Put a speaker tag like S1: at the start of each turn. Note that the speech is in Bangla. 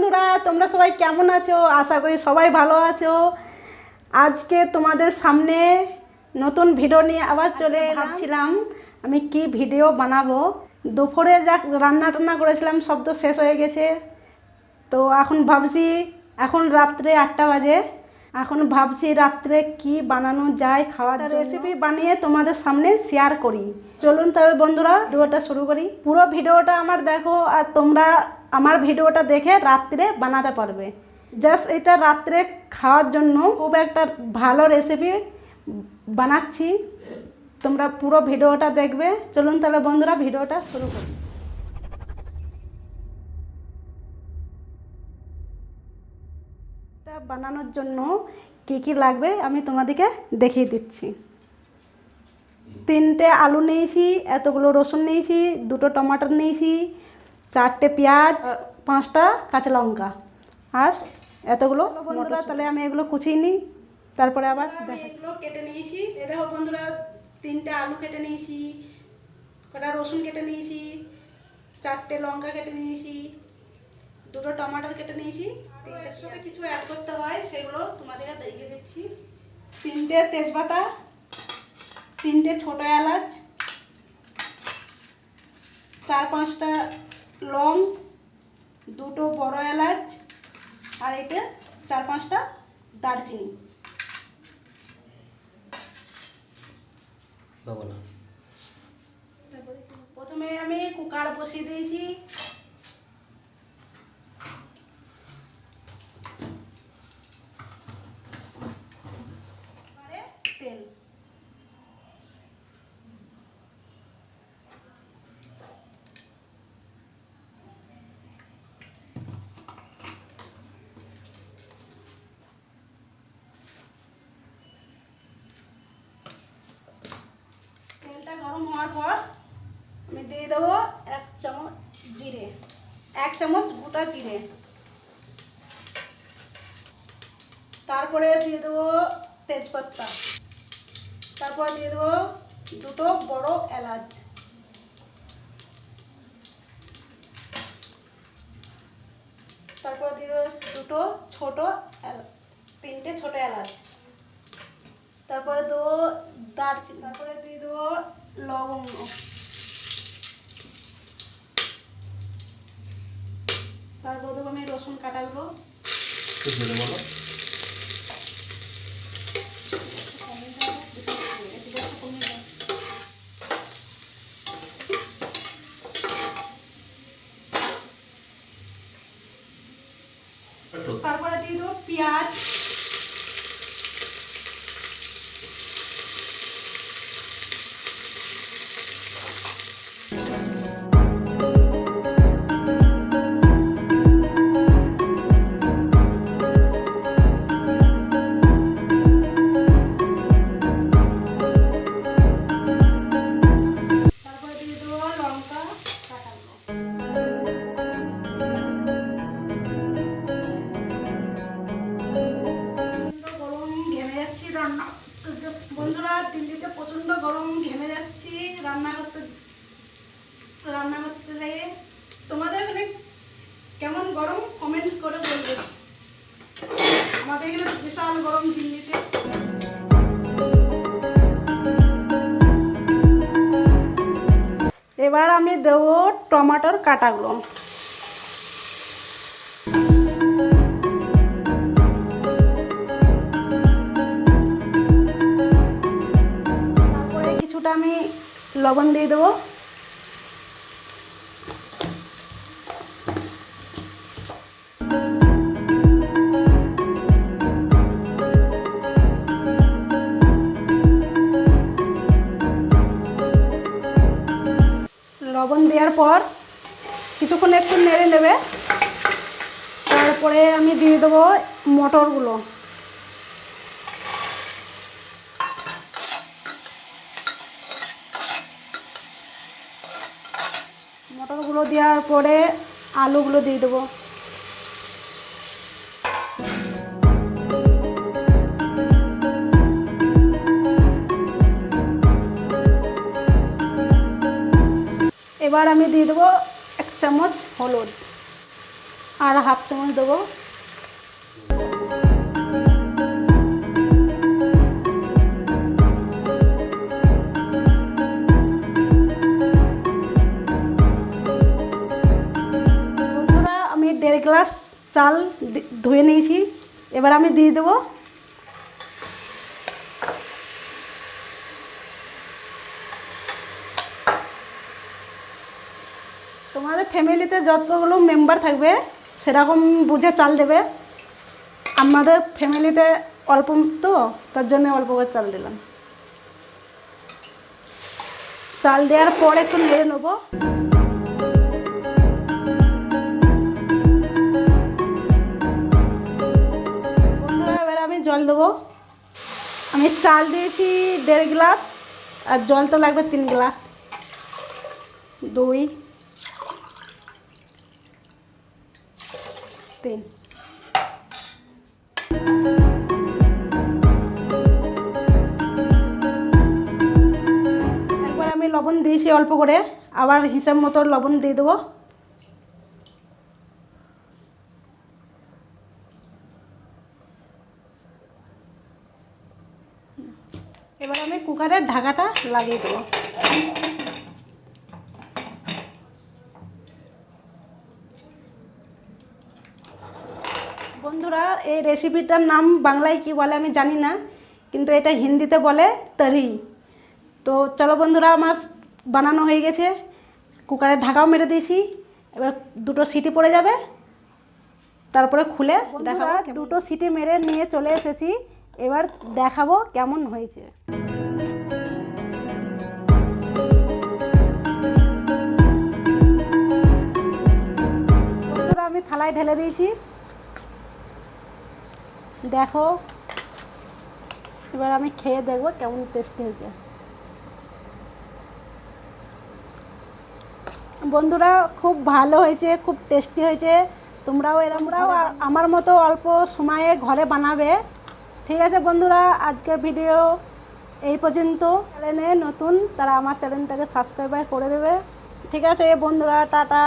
S1: বন্ধুরা, তোমরা সবাই কেমন আছো? আশা করি সবাই ভালো আছো। আজকে তোমাদের সামনে নতুন ভিডিও নিয়ে আবার চলে ভাবছিলাম আমি কি ভিডিও বানাবো। দুপুরে যা রান্না করেছিলাম সব তো শেষ হয়ে গেছে। তো এখন ভাবছি, এখন রাত্রে 8টা বাজে, এখন ভাবছি রাত্রে কি বানানো যায়, খাওয়ার রেসিপি বানিয়ে তোমাদের সামনে শেয়ার করি। চলুন তাহলে বন্ধুরা ভিডিওটা শুরু করি। পুরো ভিডিওটা আমার দেখো, আর তোমরা আমার ভিডিওটা দেখে রাত্রে বানাতে পারবে। জাস্ট এটা রাত্রে খাওয়ার জন্য খুব একটা ভালো রেসিপি বানাচ্ছি, তোমরা পুরো ভিডিওটা দেখবে। চলুন তাহলে বন্ধুরা ভিডিওটা শুরু করি। বানানোর জন্য কি কি লাগবে আমি তোমাদেরকে দেখিয়ে দিচ্ছি। 3টে আলু নিয়েছি, এতগুলো রসুন নিয়েছি, 2টো টমাটোর নিয়েছি, 4টে পেঁয়াজ, 5টা কাঁচা লঙ্কা, আর এতগুলো বন্ধুরা। তাহলে আমি এগুলো কুচিয়ে নিই, তারপরে আবার এগুলো কেটে নিয়েছি। এ দেখো বন্ধুরা, 3টে আলু কেটে নিয়েছি, কটা রসুন কেটে নিয়েছি, 4টে লঙ্কা কেটে নিয়েছি, 2টো টমাটোর কেটে নিয়েছি। এর সাথে কিছু অ্যাড করতে হয়, সেগুলো তোমাদেরকে দেখিয়ে দিচ্ছি। 3টে তেজপাতা, 3টে ছোটো এলাচ, 4-5টা লং, 2টো বড় এলাচ, আর এটা 4-5টা দারচিনি। প্রথমে আমি কুকার বসিয়ে দিয়েছি। তেল, তেলটা গরম হওয়ার পর আমি দিয়ে দেবো 1 চামচ জিরে, 1 চামচ গোটা জিরে। তারপরে দিয়ে দেবো তেজপাতা, তারপরে দিয়ে দেবো 2টো বড় এলাচ, তারপর দিয়ে দেবো 3টে ছোট এলাচ, তারপরে দেবো দারচিনি, তারপরে দিয়ে দেবো লবঙ্গ, তারপর দেবো আমি রসুন কাটাগুলো, তারপরে দিয়ে দেবো পেঁয়াজ, বন্ধুরা দিল্লিতে প্রচন্ড গরম, ঘেমে যাচ্ছি রান্না করতে গিয়ে। তোমাদের এখানে কেমন গরম কমেন্ট করে বলবে। আমাদের এখানে বিশাল গরম দিল্লিতে। এবার আমি দেবো টমেটোর কাটাগুলো, আমি লবণ দিয়ে দেবো, লবণ দেওয়ার পর কিছুক্ষণ একটু নেড়ে নেবে। তারপরে আমি দিয়ে দেবো মটরগুলো, মটরগুলো দেওয়ার পরে আলুগুলো দিয়ে দেবো। এবার আমি দিয়ে দেবো 1 চামচ হলুদ, আর হাফ চামচ দেবো। বন্ধুরা আমি 1.5 গ্লাস চাল ধুয়ে নিয়েছি, এবার আমি দিয়ে দেবো। তোমাদের ফ্যামিলিতে যতগুলো মেম্বার থাকবে সেরকম বুঝে চাল দেবে। আমাদের ফ্যামিলিতে অল্প তো, তার জন্য অল্প করে চাল দিলাম। চাল দেওয়ার পর একটু নেড়ে নেব। বন্ধুরা এবার আমি জল দেবো। আমি চাল দিয়েছি 1.5 গ্লাস, আর জল তো লাগবে 3 গ্লাস। 2 3 একবার আমি লবণ দিয়েছি অল্প করে, আবার হিসাব মতো লবণ দিয়ে দেবো। এবার আমি কুকারের ঢাকাটা লাগিয়ে দেবো। বন্ধুরা এই রেসিপিটার নাম বাংলায় কি বলে আমি জানি না, কিন্তু এটা হিন্দিতে বলে তরি। তো চলো বন্ধুরা, আমার বানানো হয়ে গেছে। কুকারের ঢাকাও মেরে দিয়েছি, এবার 2টো সিটি পড়ে যাবে, তারপরে খুলে দেখাবো। 2টো সিটি মেরে নিয়ে চলে এসেছি, এবার দেখাবো কেমন হয়েছে। বন্ধুরা আমি থালায় ঢেলে দিয়েছি, দেখো। এবার আমি খেয়ে দেখবো কেমন টেস্টি হয়েছে। বন্ধুরা খুব ভালো হয়েছে, খুব টেস্টি হয়েছে। তোমরাও আমার মতো অল্প সময়ে ঘরে বানাবে। ঠিক আছে বন্ধুরা, আজকের ভিডিও এই পর্যন্ত। চ্যানেলে নতুন তারা আমার চ্যানেলটাকে সাবস্ক্রাইব করে দেবে। ঠিক আছে বন্ধুরা, টাটা।